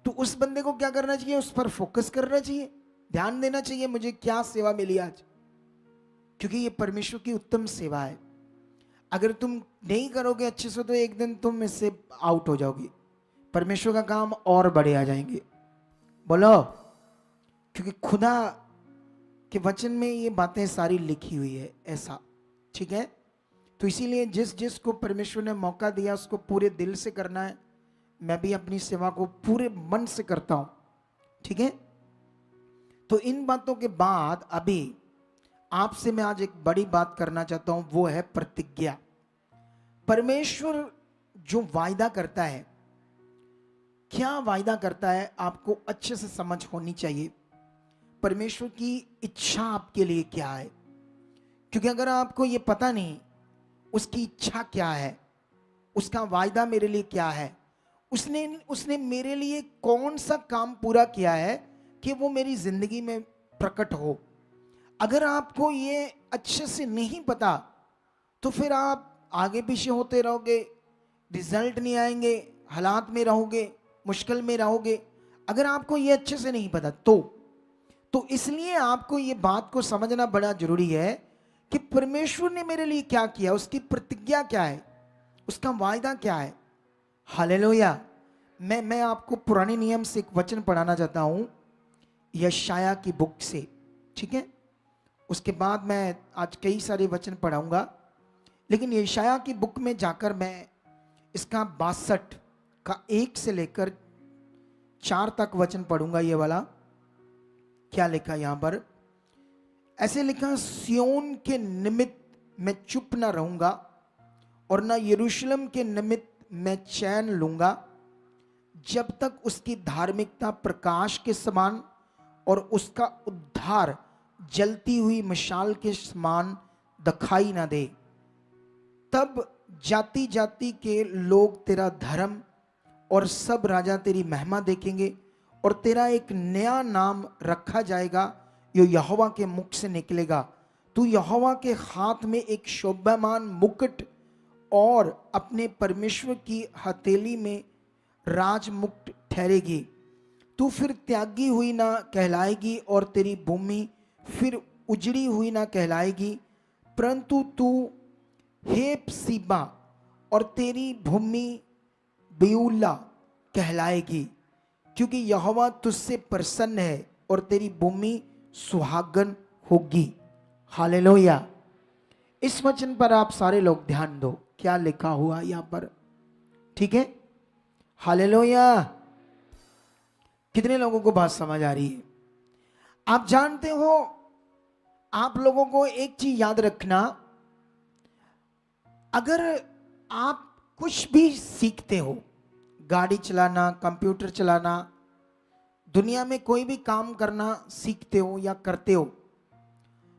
तो उस बंदे को क्या करना चाहिए? उस पर फोकस करना चाहिए, ध्यान देना चाहिए मुझे क्या सेवा मिली आज, क्योंकि ये परमेश्वर की उत्तम सेवा है। अगर तुम नहीं करोगे अच्छे से तो एक दिन तुम इससे आउट हो जाओगे, परमेश्वर का काम और बड़े आ जाएंगे। बोलो, क्योंकि खुदा के वचन में ये बातें सारी लिखी हुई है ऐसा, ठीक है? तो इसीलिए जिस जिस को परमेश्वर ने मौका दिया उसको पूरे दिल से करना है। मैं भी अपनी सेवा को पूरे मन से करता हूं, ठीक है? तो इन बातों के बाद अभी आपसे मैं आज एक बड़ी बात करना चाहता हूं, वो है प्रतिज्ञा। परमेश्वर जो वायदा करता है, क्या वायदा करता है, आपको अच्छे से समझ होनी चाहिए। परमेश्वर की इच्छा आपके लिए क्या है, क्योंकि अगर आपको ये पता नहीं उसकी इच्छा क्या है, उसका वायदा मेरे लिए क्या है, उसने उसने मेरे लिए कौन सा काम पूरा किया है कि वो मेरी जिंदगी में प्रकट हो, अगर आपको ये अच्छे से नहीं पता तो फिर आप आगे पीछे होते रहोगे, रिजल्ट नहीं आएंगे, हालात में रहोगे, मुश्किल में रहोगे, अगर आपको ये अच्छे से नहीं पता तो इसलिए आपको ये बात को समझना बड़ा जरूरी है कि परमेश्वर ने मेरे लिए क्या किया, उसकी प्रतिज्ञा क्या है, उसका वायदा क्या है। हालेलुया। मैं आपको पुराने नियम से एक वचन पढ़ाना चाहता हूं, यशाया की बुक से, ठीक है? उसके बाद मैं आज कई सारे वचन पढ़ाऊंगा, लेकिन यशाया की बुक में जाकर मैं इसका 62 का 1 से लेकर 4 तक वचन पढ़ूंगा। ये वाला क्या लिखा यहां पर? ऐसे लिखा, सियोन के निमित्त मैं चुप ना रहूंगा और ना यरूशलेम के निमित्त मैं चैन लूंगा, जब तक उसकी धार्मिकता प्रकाश के समान और उसका उद्धार जलती हुई मशाल के समान दिखाई ना दे। तब जाति जाति के लोग तेरा धर्म और सब राजा तेरी महिमा देखेंगे, और तेरा एक नया नाम रखा जाएगा जो यहोवा के मुख से निकलेगा। तू यहोवा के हाथ में एक शोभायमान मुकुट और अपने परमेश्वर की हथेली में राजमुकुट ठहरेगी। तू फिर त्यागी हुई ना कहलाएगी और तेरी भूमि फिर उजड़ी हुई ना कहलाएगी, परंतु तू हेप्सीबा और तेरी भूमि बियूला कहलाएगी, क्योंकि यहोवा तुझसे प्रसन्न है और तेरी भूमि सुहागन होगी। हालेलुया। इस वचन पर आप सारे लोग ध्यान दो, क्या लिखा हुआ यहां पर, ठीक है? हालेलुया। कितने लोगों को बात समझ आ रही है? आप जानते हो, आप लोगों को एक चीज याद रखना, अगर आप कुछ भी सीखते हो, गाड़ी चलाना, कंप्यूटर चलाना, दुनिया में कोई भी काम करना सीखते हो या करते हो,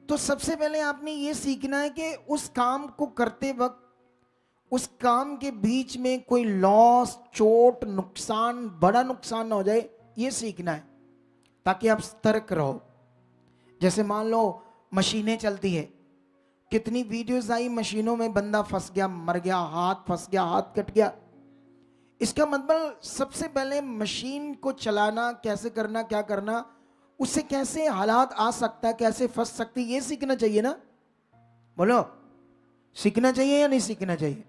तो सबसे पहले आपने ये सीखना है कि उस काम को करते वक्त उस काम के बीच में कोई लॉस, चोट, नुकसान, बड़ा नुकसान ना हो जाए, ये सीखना है, ताकि आप सतर्क रहो। जैसे मान लो मशीनें चलती है, कितनी वीडियोस आई, मशीनों में बंदा फंस गया, मर गया, हाथ फंस गया, हाथ कट गया। इसका मतलब सबसे पहले मशीन को चलाना कैसे करना, क्या करना, उससे कैसे हालात आ सकता है, कैसे फंस सकती, ये सीखना चाहिए ना। बोलो, सीखना चाहिए या नहीं सीखना चाहिए?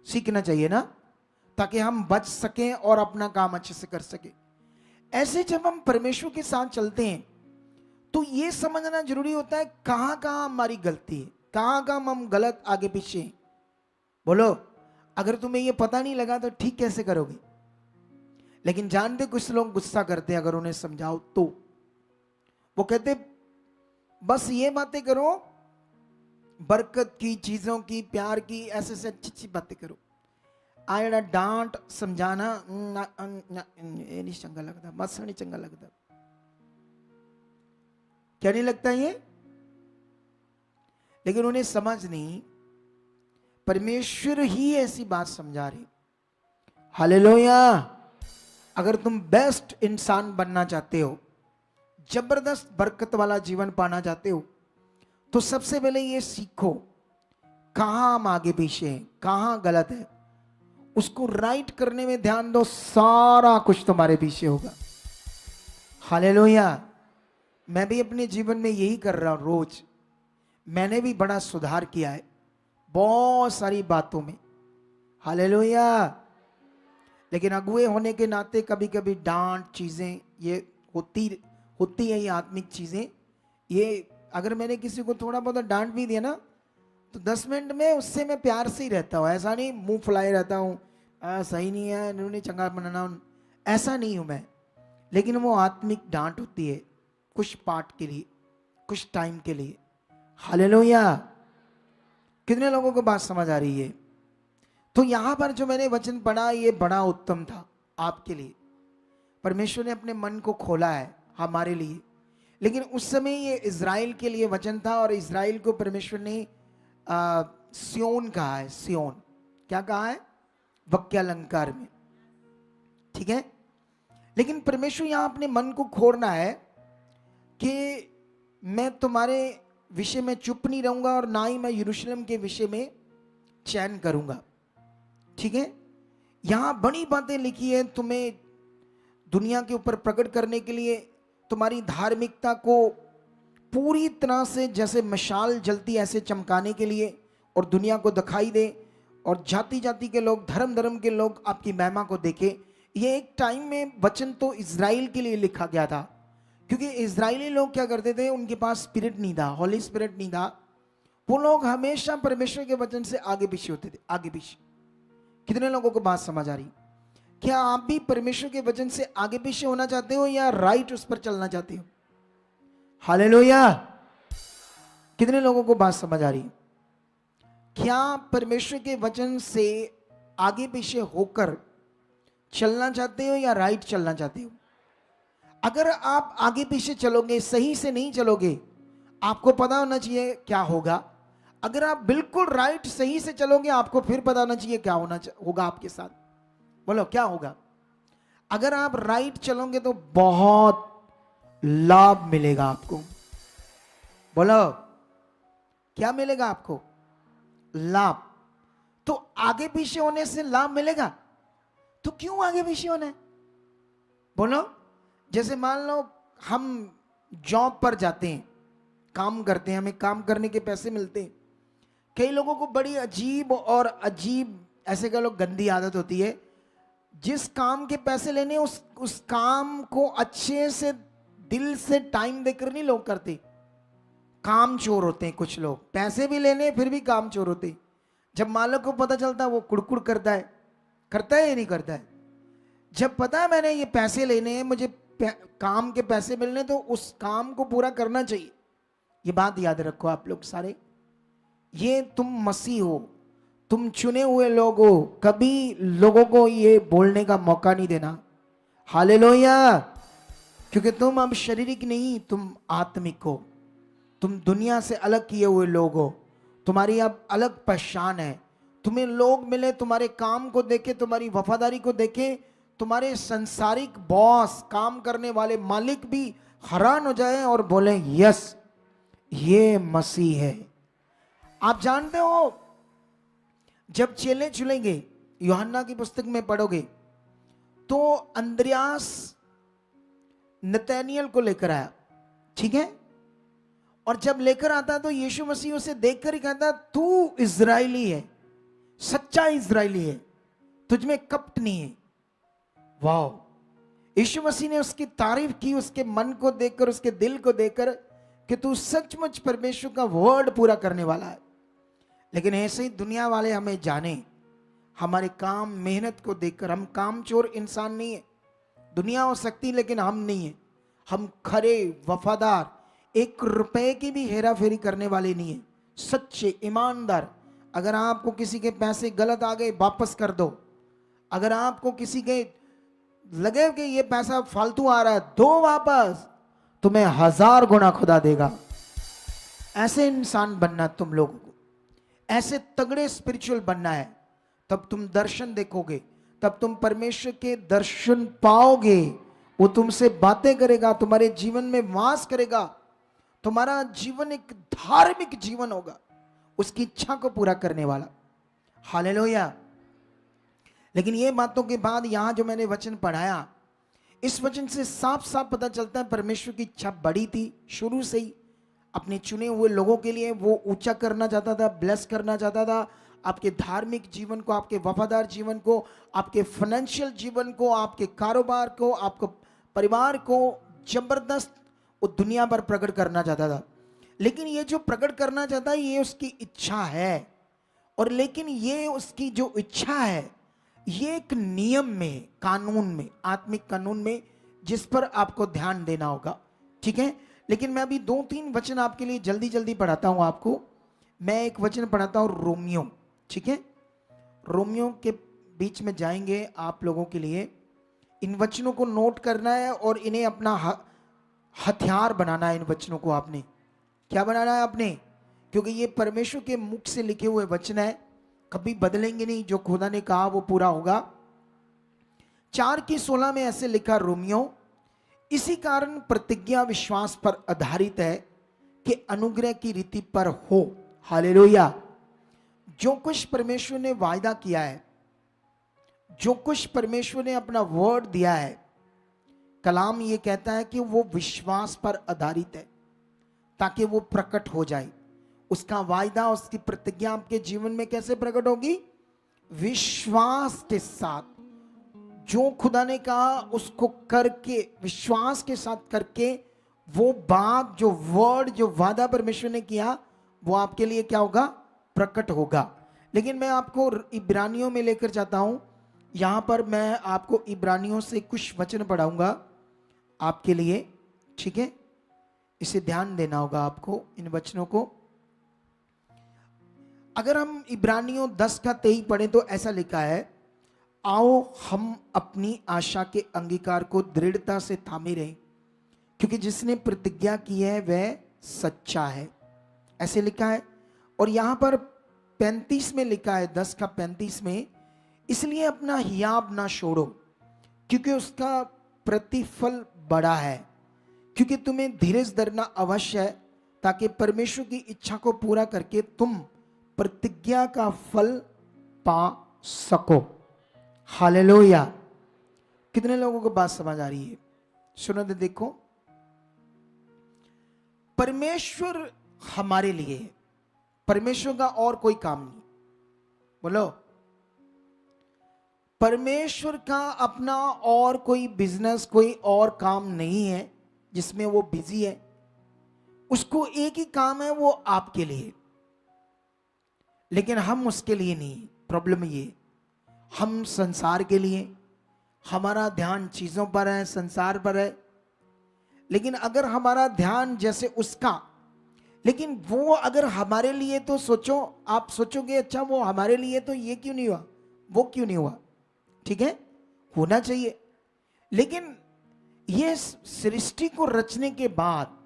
सीखना चाहिए ना, ताकि हम बच सकें और अपना काम अच्छे से कर सके। ऐसे जब हम परमेश्वर के साथ चलते हैं तो ये समझना जरूरी होता है कहां कहां हमारी गलती है, कहां कहां हम गलत आगे पीछे हैं। बोलो, अगर तुम्हें ये पता नहीं लगा तो ठीक कैसे करोगे? लेकिन जानते, कुछ लोग गुस्सा करते हैं अगर उन्हें समझाओ तो। वो कहते बस ये बातें करो, बरकत की, चीजों की, प्यार की, ऐसे से अच्छी अच्छी बातें करो। आया डांट समझाना ये नहीं चंगा लगता, मत नहीं चंगा लगता। क्या नहीं लगता ये? लेकिन उन्हें समझ नहीं, परमेश्वर ही ऐसी बात समझा रहे। हालेलुया। अगर तुम बेस्ट इंसान बनना चाहते हो, जबरदस्त बरकत वाला जीवन पाना चाहते हो, तो सबसे पहले ये सीखो कहां हम आगे पीछे हैं, कहां गलत है, उसको राइट करने में ध्यान दो, सारा कुछ तुम्हारे पीछे होगा। हालेलुया। मैं भी अपने जीवन में यही कर रहा हूं रोज। मैंने भी बड़ा सुधार किया है बहुत सारी बातों में। हालेलुया। लेकिन अगुए होने के नाते कभी कभी डांट चीजें ये होती है, ये आत्मिक चीजें। ये अगर मैंने किसी को थोड़ा बहुत डांट भी दिया ना, तो 10 मिनट में उससे मैं प्यार से ही रहता हूँ। ऐसा नहीं मुंह फुलाए रहता हूँ, सही नहीं है, इन्होंने चंगा बनाना, ऐसा नहीं हूं मैं। लेकिन वो आत्मिक डांट होती है कुछ पार्ट के लिए, कुछ टाइम के लिए। हालेलुया। कितने लोगों को बात समझ आ रही है? तो यहां पर जो मैंने वचन पढ़ा, ये बड़ा उत्तम था आपके लिए। परमेश्वर ने अपने मन को खोला है हमारे लिए। लेकिन उस समय ये इज़राइल के लिए वचन था, और इज़राइल को परमेश्वर ने सियोन कहा है। सियोन क्या कहा है? वाक्यालंकार में, ठीक है। लेकिन परमेश्वर यहां अपने मन को खोलना है कि मैं तुम्हारे विषय में चुप नहीं रहूंगा, और ना ही मैं यरूशलेम के विषय में चैन करूंगा, ठीक है। यहां बड़ी बातें लिखी है तुम्हें दुनिया के ऊपर प्रकट करने के लिए, तुम्हारी धार्मिकता को पूरी तरह से जैसे मशाल जलती ऐसे चमकाने के लिए, और दुनिया को दिखाई दे, और जाति जाति के लोग, धर्म धर्म के लोग आपकी महिमा को देखें। ये एक टाइम में वचन तो इज़राइल के लिए लिखा गया था, क्योंकि इज़राइली लोग क्या करते थे, उनके पास स्पिरिट नहीं था, होली स्पिरिट नहीं था। वो लोग हमेशा परमेश्वर के वचन से आगे पीछे होते थे, आगे पीछे। कितने लोगों को बात समझ आ रही? क्या आप भी परमेश्वर के वचन से आगे पीछे होना चाहते हो, या राइट उस पर चलना चाहते हो? हालेलुया। कितने लोगों को बात समझ आ रही? क्या परमेश्वर के वचन से आगे पीछे होकर चलना चाहते हो, या राइट चलना चाहते हो? अगर आप आगे पीछे चलोगे, सही से नहीं चलोगे, आपको पता होना चाहिए क्या होगा। अगर आप बिल्कुल राइट सही से चलोगे, आपको फिर पता होना चाहिए क्या होगा आपके साथ। बोलो क्या होगा? अगर आप राइट चलोगे तो बहुत लाभ मिलेगा आपको। बोलो क्या मिलेगा आपको? लाभ। तो आगे पीछे होने से लाभ मिलेगा, तो क्यों आगे पीछे होना है? बोलो। जैसे मान लो हम जॉब पर जाते हैं, काम करते हैं, हमें काम करने के पैसे मिलते हैं। कई लोगों को बड़ी अजीब ऐसे कह लो गंदी आदत होती है, जिस काम के पैसे लेने उस काम को अच्छे से दिल से टाइम देकर नहीं लोग करते। काम चोर होते हैं कुछ लोग, पैसे भी लेने फिर भी काम चोर होते हैं। जब मालिक को पता चलता है वो कुड़कुड़ करता है या नहीं करता है? जब पता है मैंने ये पैसे लेने हैं, मुझे काम के पैसे मिलने, तो उस काम को पूरा करना चाहिए। ये बात याद रखो आप लोग सारे। ये तुम मसीह हो, तुम चुने हुए लोग हो, कभी लोगों को ये बोलने का मौका नहीं देना। हालेलुया। क्योंकि तुम अब शारीरिक नहीं, तुम आत्मिक हो। तुम दुनिया से अलग किए हुए लोग हो, तुम्हारी अब अलग पहचान है। तुम्हें लोग मिले, तुम्हारे काम को देखे, तुम्हारी वफादारी को देखे, तुम्हारे संसारिक बॉस, काम करने वाले मालिक भी हैरान हो जाए और बोले यस ये मसीह है। आप जानते हो जब चेले चुनेंगे, यूहन्ना की पुस्तक में पढ़ोगे तो अंद्रयास नतनएल को लेकर आया, ठीक है। और जब लेकर आता तो यीशु मसीह उसे देखकर ही कहता तू इजरायली है, सच्चा इजरायली है, तुझ में कपट नहीं है। वाह। यीशु मसीह ने उसकी तारीफ की, उसके मन को देखकर, उसके दिल को देखकर, कि तू सचमुच परमेश्वर का वर्ड पूरा करने वाला है। लेकिन ऐसे ही दुनिया वाले हमें जाने, हमारे काम मेहनत को देखकर। हम कामचोर इंसान नहीं है। दुनिया हो सकती लेकिन हम नहीं है। हम खरे वफादार, 1 रुपए की भी हेरा फेरी करने वाले नहीं है, सच्चे ईमानदार। अगर आपको किसी के पैसे गलत आ गए वापस कर दो। अगर आपको किसी के लगे कि ये पैसा फालतू आ रहा है, दो वापस। तुम्हें 1000 गुना खुदा देगा। ऐसे इंसान बनना तुम लोगों को, ऐसे तगड़े स्पिरिचुअल बनना है, तब तुम दर्शन देखोगे, तब तुम परमेश्वर के दर्शन पाओगे। वो तुमसे बातें करेगा, तुम्हारे जीवन में वास करेगा, तुम्हारा जीवन एक धार्मिक जीवन होगा, उसकी इच्छा को पूरा करने वाला। हालेलुया। लेकिन ये बातों के बाद यहां जो मैंने वचन पढ़ाया, इस वचन से साफ साफ पता चलता है परमेश्वर की इच्छा बड़ी थी शुरू से ही। अपने चुने हुए लोगों के लिए वो ऊंचा करना चाहता था, ब्लेस करना चाहता था, आपके धार्मिक जीवन को, आपके वफादार जीवन को, आपके फाइनेंशियल जीवन को, आपके कारोबार को, आपको परिवार को जबरदस्त वो दुनिया पर प्रकट करना चाहता था। लेकिन ये जो प्रकट करना चाहता है ये उसकी इच्छा है, और लेकिन ये उसकी जो इच्छा है ये एक नियम में, कानून में, आत्मिक कानून में, जिस पर आपको ध्यान देना होगा। ठीक है। लेकिन मैं अभी 2-3 वचन आपके लिए जल्दी जल्दी पढ़ाता हूं आपको। मैं एक वचन पढ़ाता हूं रोमियो। ठीक है। रोमियो के बीच में जाएंगे आप लोगों के लिए। इन वचनों को नोट करना है और इन्हें अपना हथियार बनाना है। इन वचनों को आपने क्या बनाना है आपने, क्योंकि ये परमेश्वर के मुख से लिखे हुए वचन है, कभी बदलेंगे नहीं। जो खुदा ने कहा वो पूरा होगा। 4:16 में ऐसे लिखा, रोमियो, इसी कारण प्रतिज्ञा विश्वास पर आधारित है कि अनुग्रह की रीति पर हो। हालेलुया। जो कुछ परमेश्वर ने वायदा किया है, जो कुछ परमेश्वर ने अपना वर्ड दिया है, कलाम ये कहता है कि वो विश्वास पर आधारित है ताकि वो प्रकट हो जाए। उसका वायदा, उसकी प्रतिज्ञा आपके जीवन में कैसे प्रकट होगी? विश्वास के साथ। जो खुदा ने कहा उसको करके, विश्वास के साथ करके, वो बात, जो वर्ड, जो वादा परमेश्वर ने किया, वो आपके लिए क्या होगा? प्रकट होगा। लेकिन मैं आपको इब्रानियों में लेकर जाता हूं। यहां पर मैं आपको इब्रानियों से कुछ वचन पढ़ाऊंगा आपके लिए। ठीक है। इसे ध्यान देना होगा आपको, इन वचनों को। अगर हम इब्रानियों 10:23 पढ़ें तो ऐसा लिखा है, आओ हम अपनी आशा के अंगीकार को दृढ़ता से थामे रहें, क्योंकि जिसने प्रतिज्ञा की है वह सच्चा है। ऐसे लिखा है। और यहां पर 35 में लिखा है, 10:35 में, इसलिए अपना हियाब ना छोड़ो क्योंकि उसका प्रतिफल बड़ा है, क्योंकि तुम्हें धीरज धरना अवश्य है ताकि परमेश्वर की इच्छा को पूरा करके तुम प्रतिज्ञा का फल पा सको। हालेलुया। कितने लोगों को बात समझ आ रही है? सुनो तो देखो, परमेश्वर हमारे लिए है, परमेश्वर का और कोई काम नहीं। बोलो, परमेश्वर का अपना और कोई बिजनेस, कोई और काम नहीं है जिसमें वो बिजी है। उसको एक ही काम है, वो आपके लिए, लेकिन हम उसके लिए नहीं। प्रॉब्लम ये, हम संसार के लिए, हमारा ध्यान चीजों पर है, संसार पर है। लेकिन अगर हमारा ध्यान जैसे उसका, लेकिन वो अगर हमारे लिए, तो सोचो, आप सोचोगे अच्छा वो हमारे लिए, तो ये क्यों नहीं हुआ, वो क्यों नहीं हुआ? ठीक है, होना चाहिए। लेकिन ये सृष्टि को रचने के बाद,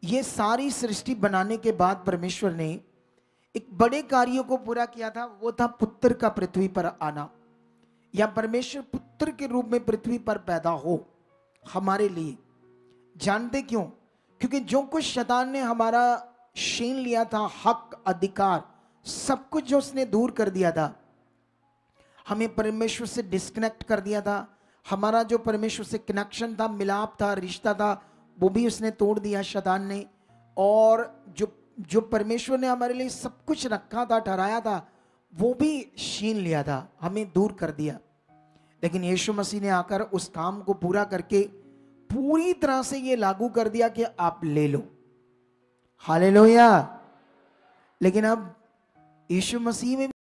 ये सारी सृष्टि बनाने के बाद परमेश्वर ने एक बड़े कार्यों को पूरा किया था। वो था पुत्र का पृथ्वी पर आना, या परमेश्वर पुत्र के रूप में पृथ्वी पर पैदा हो हमारे लिए। जानते क्यों? क्योंकि जो कुछ शैतान ने हमारा छीन लिया था, हक, अधिकार, सब कुछ जो उसने दूर कर दिया था, हमें परमेश्वर से डिस्कनेक्ट कर दिया था। हमारा जो परमेश्वर से कनेक्शन था, मिलाप था, रिश्ता था, वो भी उसने तोड़ दिया शैतान ने। और जो परमेश्वर ने हमारे लिए सब कुछ रखा था, ठहराया था, वो भी छीन लिया था, हमें दूर कर दिया। लेकिन यीशु मसीह ने आकर उस काम को पूरा करके पूरी तरह से ये लागू कर दिया कि आप ले लो। हालेलुया। लेकिन अब यीशु मसीह में